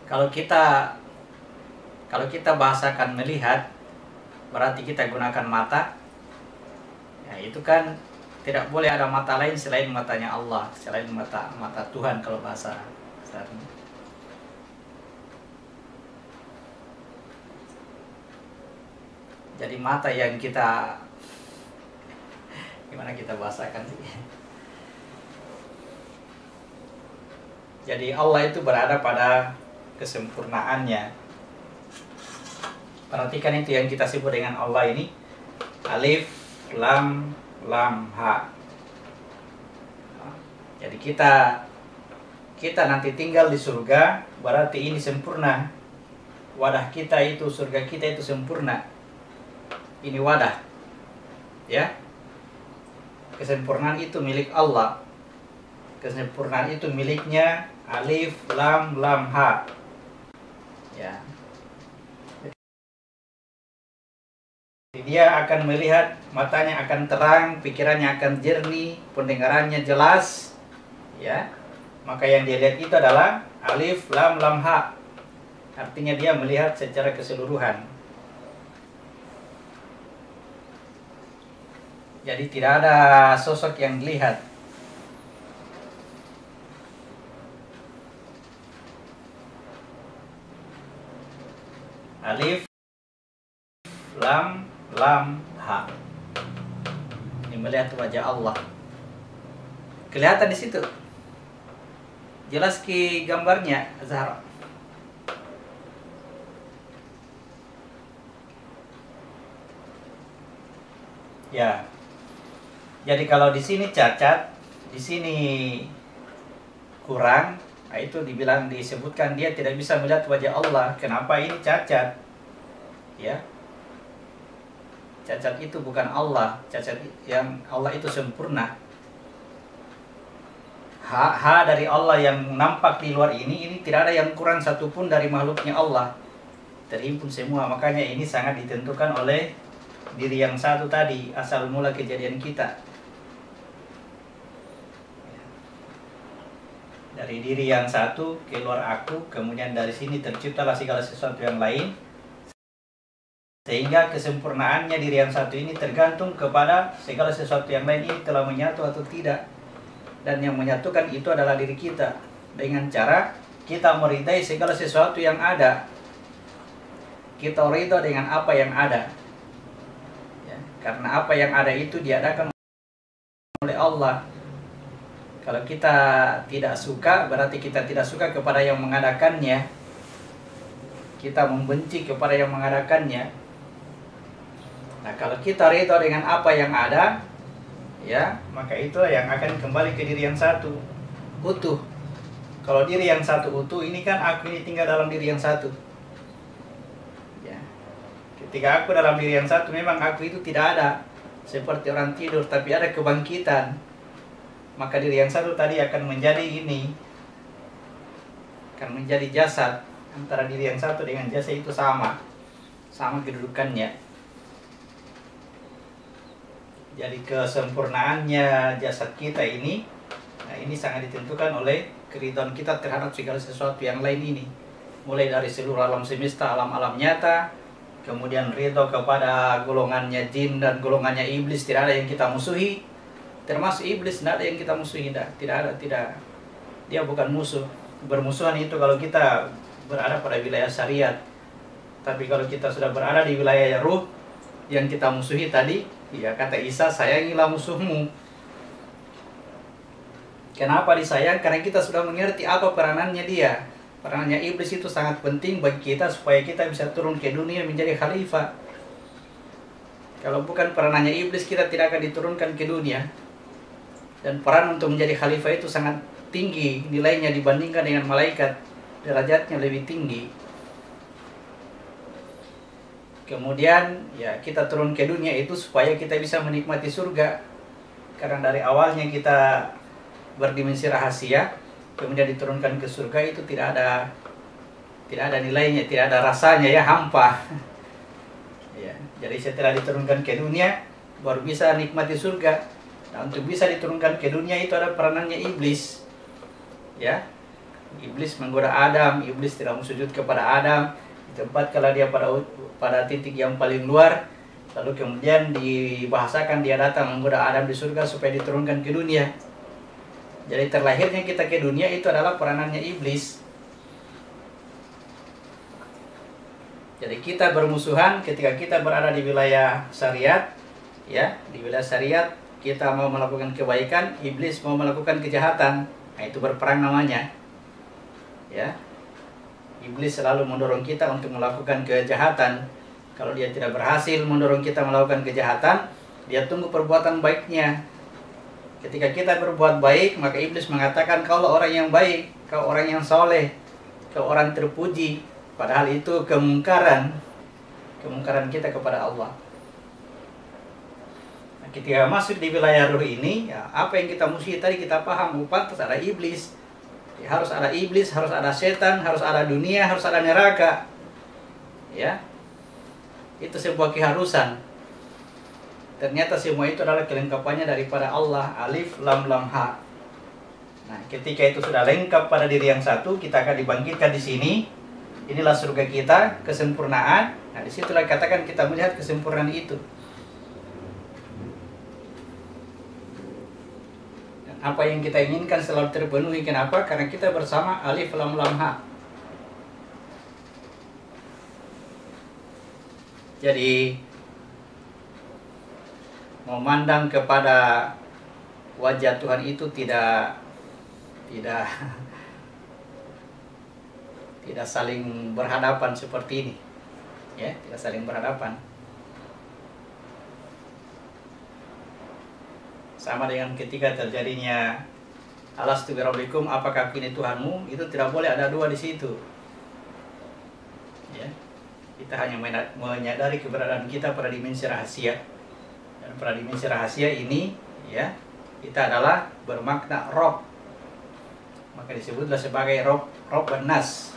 Kalau kita bahasakan melihat, berarti kita gunakan mata. Ya, itu kan tidak boleh ada mata lain selain matanya Allah, selain mata Tuhan kalau bahasa sekarang. Jadi mata yang kita, gimana kita bahasakan sih? Jadi Allah itu berada pada kesempurnaannya. Perhatikan itu yang kita sebut dengan Allah ini, alif, lam, ha. Jadi kita nanti tinggal di surga, berarti ini sempurna. Wadah kita itu, surga kita itu sempurna. Ini wadah, ya. Kesempurnaan itu milik Allah. Kesempurnaan itu miliknya alif, lam, ha. Ya. Dia akan melihat, matanya akan terang, pikirannya akan jernih, pendengarannya jelas, ya. Maka yang dia lihat itu adalah alif, lam, ha. Artinya dia melihat secara keseluruhan. Jadi tidak ada sosok yang dilihat. Alif, lam, ha. Ini melihat wajah Allah. Kelihatan di situ. Jelas ke gambarnya, Zahra. Ya. Jadi kalau di sini cacat, di sini kurang, nah itu disebutkan dia tidak bisa melihat wajah Allah. Kenapa ini cacat? Ya. Cacat itu bukan Allah, cacat yang Allah itu sempurna. Ha dari Allah yang nampak di luar ini tidak ada yang kurang satupun dari makhluknya Allah. Terhimpun semua, makanya ini sangat ditentukan oleh diri yang satu tadi, asal mula kejadian kita. Dari diri yang satu keluar aku, kemudian dari sini terciptalah segala sesuatu yang lain. Sehingga kesempurnaannya diri yang satu ini tergantung kepada segala sesuatu yang lain ini telah menyatu atau tidak. Dan yang menyatukan itu adalah diri kita, dengan cara kita meridai segala sesuatu yang ada. Kita ridha dengan apa yang ada, ya, karena apa yang ada itu diadakan oleh Allah. Kalau kita tidak suka, berarti kita tidak suka kepada yang mengadakannya. Kita membenci kepada yang mengadakannya. Nah, kalau kita ridha dengan apa yang ada, ya, maka itulah yang akan kembali ke diri yang satu, utuh. Kalau diri yang satu utuh, ini kan aku ini tinggal dalam diri yang satu. Ya. Ketika aku dalam diri yang satu, memang aku itu tidak ada seperti orang tidur, tapi ada kebangkitan. Maka diri yang satu tadi akan menjadi ini, akan menjadi jasad. Antara diri yang satu dengan jasad itu sama kedudukannya. Jadi kesempurnaannya jasad kita ini, nah ini sangat ditentukan oleh keridhaan kita terhadap segala sesuatu yang lain ini. Mulai dari seluruh alam semesta, alam-alam nyata, kemudian ridho kepada golongannya jin dan golongannya iblis, tidak ada yang kita musuhi. Termasuk iblis, tidak ada yang kita musuhi, tidak ada. Dia bukan musuh. Bermusuhan itu kalau kita berada pada wilayah syariat. Tapi kalau kita sudah berada di wilayah ruh, yang kita musuhi tadi, ya kata Isa, sayangilah musuhmu. Kenapa disayang? Karena kita sudah mengerti apa peranannya dia. Peranannya iblis itu sangat penting bagi kita supaya kita bisa turun ke dunia menjadi khalifah. Kalau bukan peranannya iblis, kita tidak akan diturunkan ke dunia. Dan peran untuk menjadi khalifah itu sangat tinggi nilainya dibandingkan dengan malaikat. Derajatnya lebih tinggi. Kemudian ya kita turun ke dunia itu supaya kita bisa menikmati surga. Karena dari awalnya kita berdimensi rahasia, kemudian diturunkan ke surga itu tidak ada nilainya, tidak ada rasanya, ya, hampa. Ya, jadi setelah diturunkan ke dunia baru bisa nikmati surga. Nah, untuk bisa diturunkan ke dunia itu ada peranannya iblis. Ya. Iblis menggoda Adam, iblis tidak mau sujud kepada Adam, ditempatkanlah dia pada titik yang paling luar. Lalu kemudian dibahasakan dia datang menggoda Adam di surga supaya diturunkan ke dunia. Jadi terlahirnya kita ke dunia itu adalah peranannya iblis. Jadi kita bermusuhan ketika kita berada di wilayah syariat, ya, di wilayah syariat kita mau melakukan kebaikan, iblis mau melakukan kejahatan. Nah, itu berperang namanya. Ya. Iblis selalu mendorong kita untuk melakukan kejahatan. Kalau dia tidak berhasil mendorong kita melakukan kejahatan, dia tunggu perbuatan baiknya. Ketika kita berbuat baik, maka iblis mengatakan kau orang yang baik, kau orang yang soleh, kau orang terpuji. Padahal itu kemungkaran kita kepada Allah. Nah, ketika masuk di wilayah ruh ini, ya, apa yang kita mesti tadi kita paham, pantas ada iblis. Ya, harus ada iblis, harus ada setan, harus ada dunia, harus ada neraka. Ya. Itu sebuah keharusan. Ternyata semua itu adalah kelengkapannya daripada Allah. Alif lam lam ha. Nah, ketika itu sudah lengkap pada diri yang satu, kita akan dibangkitkan di sini. Inilah surga kita, kesempurnaan. Nah, disitulah katakan kita melihat kesempurnaan itu. Apa yang kita inginkan selalu terpenuhi. Kenapa? Karena kita bersama alif lam lam ha. Jadi memandang kepada wajah Tuhan itu tidak saling berhadapan seperti ini. Ya, tidak saling berhadapan. Sama dengan ketika terjadinya alastu birabbikum, apakah ini Tuhanmu, itu tidak boleh ada dua di situ. Ya. Kita hanya menyadari keberadaan kita pada dimensi rahasia. Dan pada dimensi rahasia ini, ya, kita adalah bermakna Rob. Maka disebutlah sebagai Rob Nas.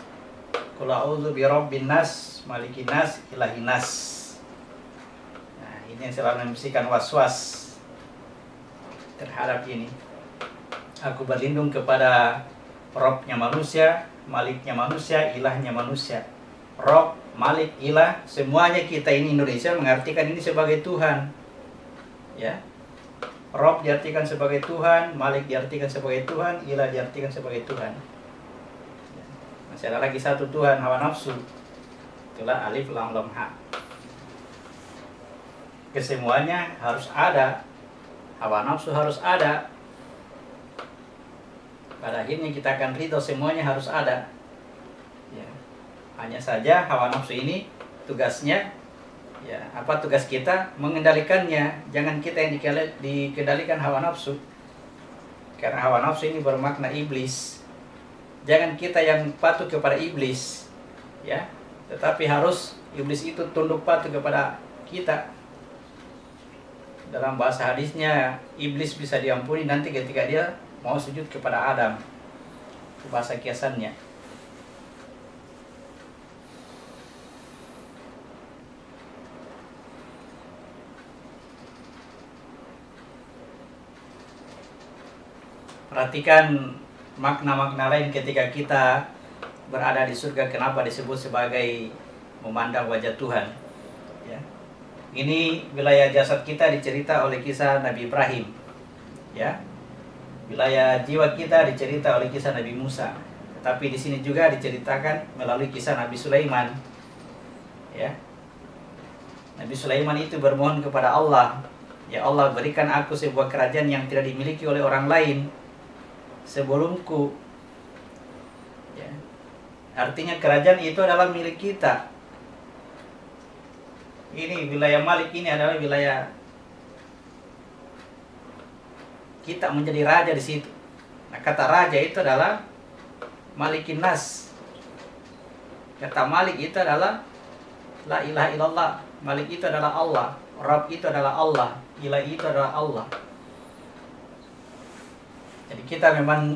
Qul a'udzu birabbin nas, malikin nas, ilahin nas. Nah, ini yang selalu membisikkan was-was terhadap ini. Aku berlindung kepada Robnya manusia, Maliknya manusia, Ilahnya manusia. Rob, Malik, Ilah, semuanya kita ini Indonesia mengartikan ini sebagai Tuhan. Ya. Rob diartikan sebagai Tuhan, Malik diartikan sebagai Tuhan, Ilah diartikan sebagai Tuhan. Masih ada lagi satu Tuhan, hawa nafsu. Itulah alif lam lam ha. Kesemuanya harus ada. Hawa nafsu harus ada. Pada akhirnya kita akan ridho, semuanya harus ada. Ya. Hanya saja hawa nafsu ini tugasnya, ya, apa tugas kita? Mengendalikannya. Jangan kita yang dikendalikan hawa nafsu. Karena hawa nafsu ini bermakna iblis. Jangan kita yang patuh kepada iblis, ya. Tetapi harus iblis itu tunduk patuh kepada kita. Dalam bahasa hadisnya, iblis bisa diampuni nanti ketika dia mau sujud kepada Adam. Bahasa kiasannya. Perhatikan makna-makna lain ketika kita berada di surga. Kenapa disebut sebagai memandang wajah Tuhan? Ya. Ini wilayah jasad kita dicerita oleh kisah Nabi Ibrahim. Ya. Wilayah jiwa kita dicerita oleh kisah Nabi Musa. Tapi di sini juga diceritakan melalui kisah Nabi Sulaiman. Ya. Nabi Sulaiman itu bermohon kepada Allah, ya Allah, berikan aku sebuah kerajaan yang tidak dimiliki oleh orang lain sebelumku. Ya. Artinya kerajaan itu adalah milik kita. Ini wilayah Malik, ini adalah wilayah kita menjadi raja di situ. Nah, kata raja itu adalah Malikin Nas. Kata Malik itu adalah La ilaha illallah. Malik itu adalah Allah. Rabb itu adalah Allah. Ilah itu adalah Allah. Jadi kita memang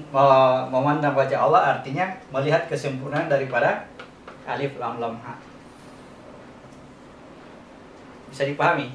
memandang wajah Allah artinya melihat kesempurnaan daripada alif lam lam ha. Bisa dipahami?